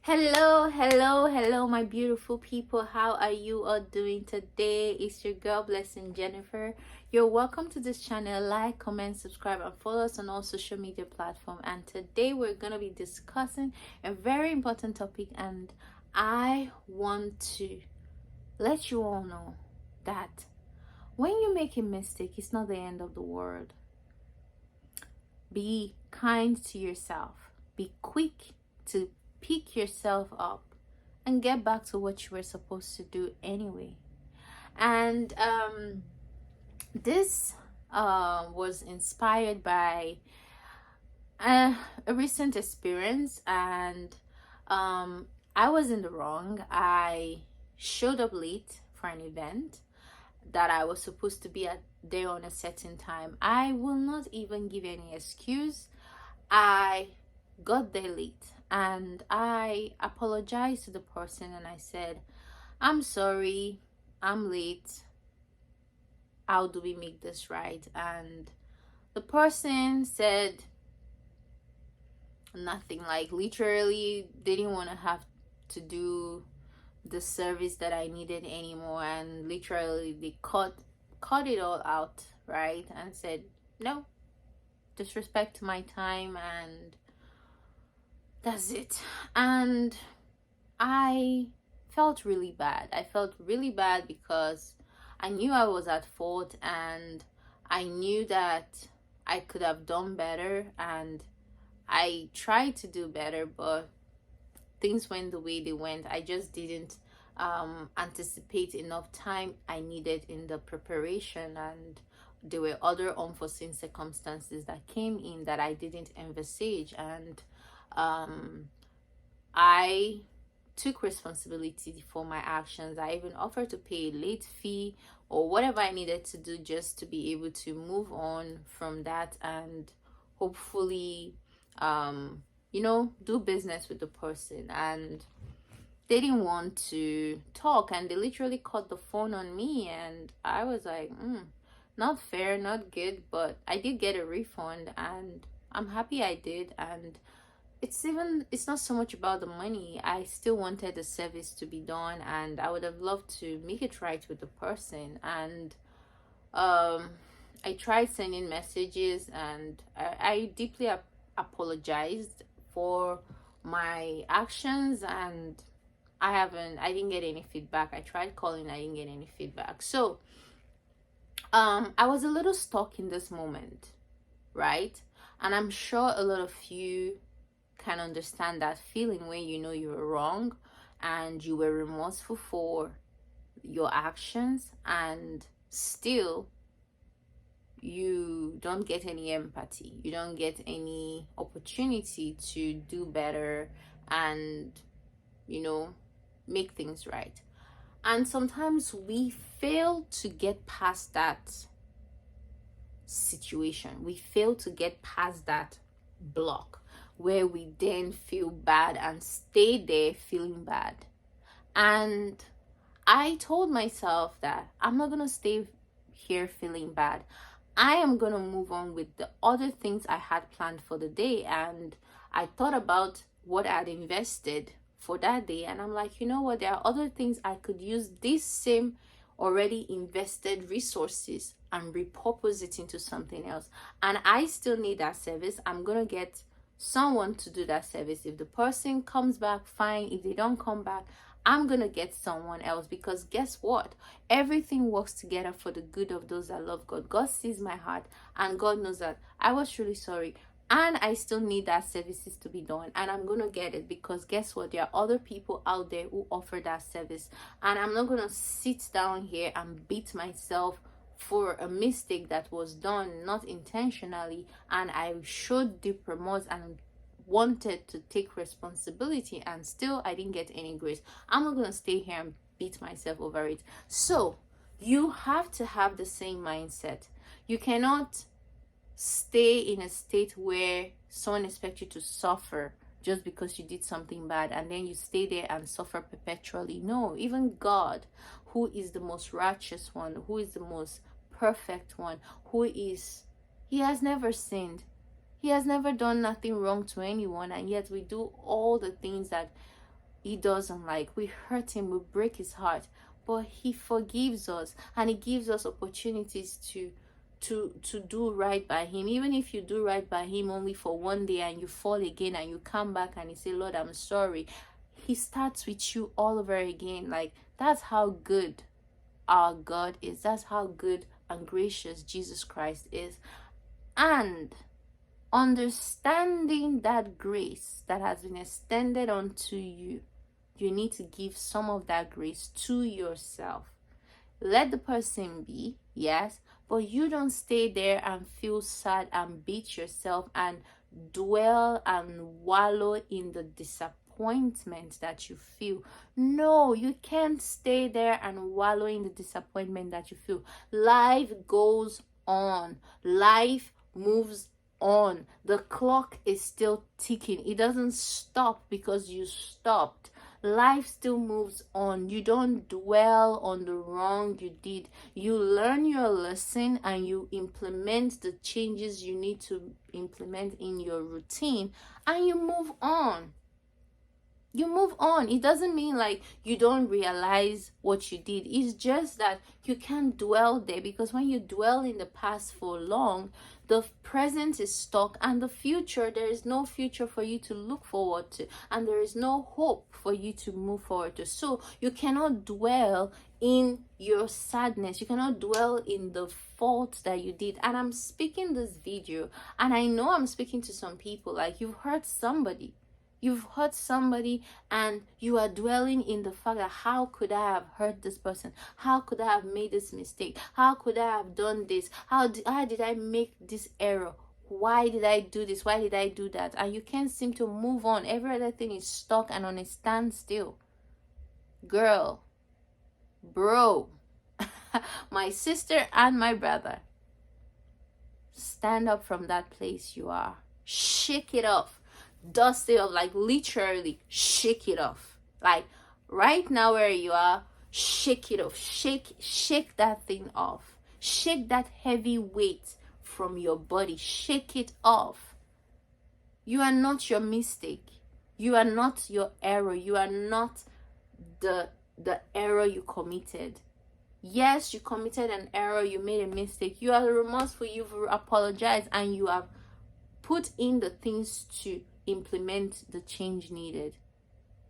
Hello, my beautiful people. How are you all doing today? It's your girl, Blessing Jennifer. You're welcome to this channel. Like, comment, subscribe, and follow us on all social media platforms. And today we're gonna be discussing a very important topic, and I want to let you all know that when you make a mistake, it's not the end of the world. Be kind to yourself. Be quick to pick yourself up and get back to what you were supposed to do anyway. And this was inspired by a recent experience, and I was in the wrong. I showed up late for an event that I was supposed to be at there on a certain time. I will not even give any excuse. I got there late and I apologized to the person and I said, I'm sorry, I'm late. How do we make this right? And the person said nothing, like literally didn't want to have to do the service that I needed anymore, and literally they cut it all out, right? And said, no, disrespect my time, and that's it. And I felt really bad. I felt really bad because I knew I was at fault, and I knew that I could have done better, and I tried to do better, but things went the way they went. I just didn't anticipate enough time I needed in the preparation, and there were other unforeseen circumstances that came in that I didn't envisage, and I took responsibility for my actions. I even offered to pay a late fee or whatever I needed to do just to be able to move on from that and hopefully do business with the person. And they didn't want to talk, and they literally cut the phone on me, and I was like, not fair, not good. But I did get a refund, and I'm happy I did. And it's not so much about the money. I still wanted the service to be done, and I would have loved to make it right with the person. And I tried sending messages, and I deeply apologized for my actions, and I didn't get any feedback. I tried calling, I didn't get any feedback. So I was a little stuck in this moment, right? And I'm sure a lot of you can understand that feeling when you know you were wrong and you were remorseful for your actions, and still you don't get any empathy, you don't get any opportunity to do better and make things right. And sometimes we fail to get past that situation, we fail to get past that block where we then feel bad and stay there feeling bad. And I told myself that I'm not gonna stay here feeling bad. I am gonna move on with the other things I had planned for the day. And I thought about what I'd invested for that day, and I'm like, you know what, there are other things I could use this same already invested resources and repurpose it into something else. And I still need that service. I'm gonna get someone to do that service. If the person comes back, fine. If they don't come back, I'm gonna get someone else, because guess what, everything works together for the good of those that love God. God sees my heart, and God knows that I was really sorry, and I still need that services to be done, and I'm gonna get it, because guess what, there are other people out there who offer that service. And I'm not gonna sit down here and beat myself for a mistake that was done not intentionally, and I showed deep remorse and wanted to take responsibility, and still I didn't get any grace. I'm not gonna stay here and beat myself over it. So you have to have the same mindset. You cannot stay in a state where someone expects you to suffer just because you did something bad, and then you stay there and suffer perpetually. No, even God, who is the most righteous one, who is the most perfect one, he has never sinned. He has never done nothing wrong to anyone, and yet we do all the things that he doesn't like. We hurt him, we break his heart, but he forgives us, and he gives us opportunities to do right by him. Even if you do right by him only for one day and you fall again and you come back and you say, Lord, I'm sorry, he starts with you all over again. Like, that's how good our God is. That's how good and gracious Jesus Christ is. And understanding that grace that has been extended unto you, you need to give some of that grace to yourself. Let the person be, yes, but you don't stay there and feel sad and beat yourself and dwell and wallow in the disappointment that you feel. No, you can't stay there and wallow in the disappointment that you feel. Life goes on. Life moves on. The clock is still ticking. It doesn't stop because you stopped. Life still moves on. You don't dwell on the wrong you did. You learn your lesson and you implement the changes you need to implement in your routine, and you move on. You move on. It doesn't mean like you don't realize what you did. It's just that you can't dwell there, because when you dwell in the past for long, the present is stuck, and the future, there is no future for you to look forward to, and there is no hope for you to move forward to. So you cannot dwell in your sadness. You cannot dwell in the fault that you did. And I'm speaking this video, and I know I'm speaking to some people. Like, you've hurt somebody. You've hurt somebody and you are dwelling in the fact that how could I have hurt this person? How could I have made this mistake? How could I have done this? How did I make this error? Why did I do this? Why did I do that? And you can't seem to move on. Every other thing is stuck and on a standstill. Girl, bro, my sister and my brother, stand up from that place you are. Shake it off. Dust it off. Like, literally shake it off. Like, right now where you are, shake it off. Shake that thing off. Shake that heavy weight from your body. Shake it off. You are not your mistake. You are not your error. You are not the error you committed. Yes, you committed an error. You made a mistake. You are remorseful. You've apologized, and you have put in the things to implement the change needed.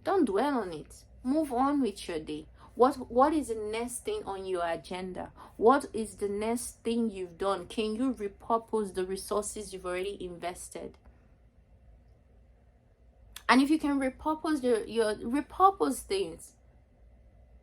Don't dwell on it. Move on with your day. What is the next thing on your agenda? What is the next thing you've done? Can you repurpose the resources you've already invested? And if you can repurpose your repurpose things,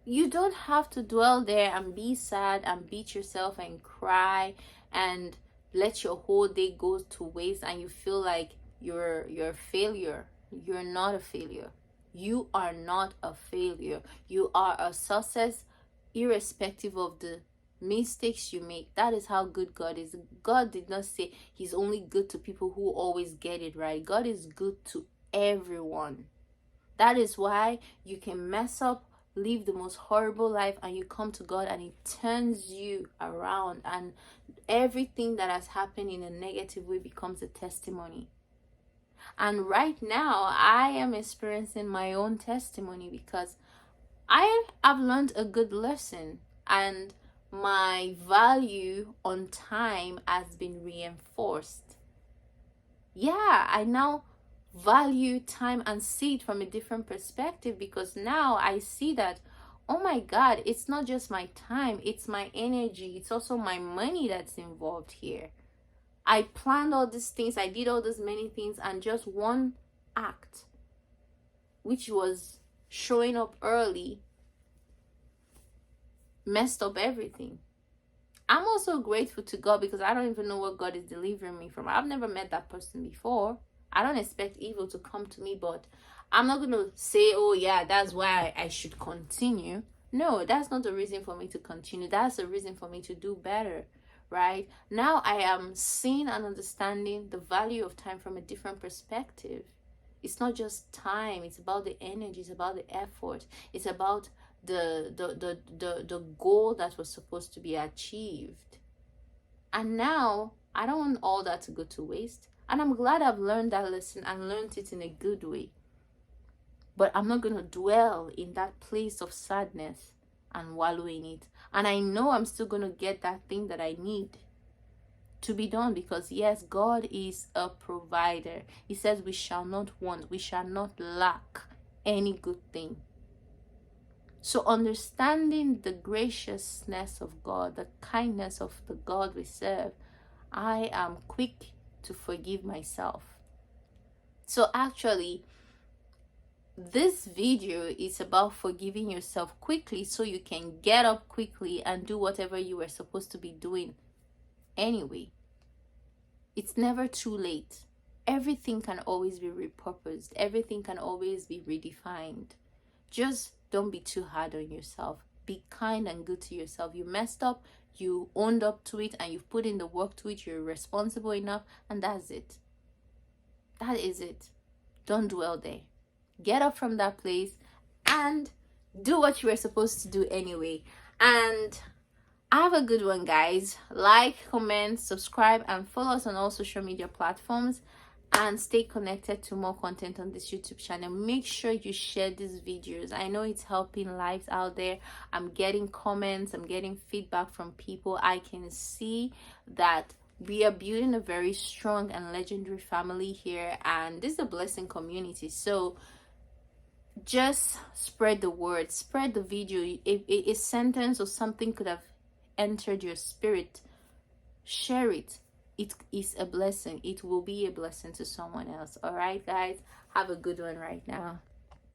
you don't have to dwell there and be sad and beat yourself and cry and let your whole day go to waste, and you feel like you're a failure. You're not a failure. You are not a failure. You are a success, irrespective of the mistakes you make. That is how good God is. God did not say he's only good to people who always get it right. God is good to everyone. That is why you can mess up, live the most horrible life, and you come to God and he turns you around, and everything that has happened in a negative way becomes a testimony. And right now I am experiencing my own testimony, because I have learned a good lesson, and my value on time has been reinforced. Yeah, I now value time and see it from a different perspective, because now I see that, oh my God, it's not just my time, it's my energy, it's also my money that's involved here. I planned all these things, I did all these many things, and just one act, which was showing up early, messed up everything. I'm also grateful to God, because I don't even know what God is delivering me from. I've never met that person before. I don't expect evil to come to me, but I'm not going to say, oh yeah, that's why I should continue. No, that's not the reason for me to continue. That's the reason for me to do better. Right now, I am seeing and understanding the value of time from a different perspective. It's not just time, it's about the energy, it's about the effort, it's about the goal that was supposed to be achieved. And now I don't want all that to go to waste, and I'm glad I've learned that lesson and learned it in a good way. but I'm not going to dwell in that place of sadness and wallow in it. And I know I'm still going to get that thing that I need to be done, because yes, God is a provider. He says we shall not want, we shall not lack any good thing. So understanding the graciousness of God, the kindness of the God we serve, I am quick to forgive myself. So actually, this video is about forgiving yourself quickly so you can get up quickly and do whatever you were supposed to be doing anyway. It's never too late. Everything can always be repurposed. Everything can always be redefined. Just don't be too hard on yourself. Be kind and good to yourself. You messed up, you owned up to it, and you've put in the work to it. You're responsible enough, and that's it. That is it. Don't dwell there. Get up from that place and do what you were supposed to do anyway. And have a good one, guys. Like, comment, subscribe, and follow us on all social media platforms, and stay connected to more content on this YouTube channel. Make sure you share these videos. I know it's helping lives out there. I'm getting comments, I'm getting feedback from people. I can see that we are building a very strong and legendary family here, and this is a blessing community. So just spread the word, spread the video. If a sentence or something could have entered your spirit, share it. It is a blessing. It will be a blessing to someone else. All right, guys, have a good one right now.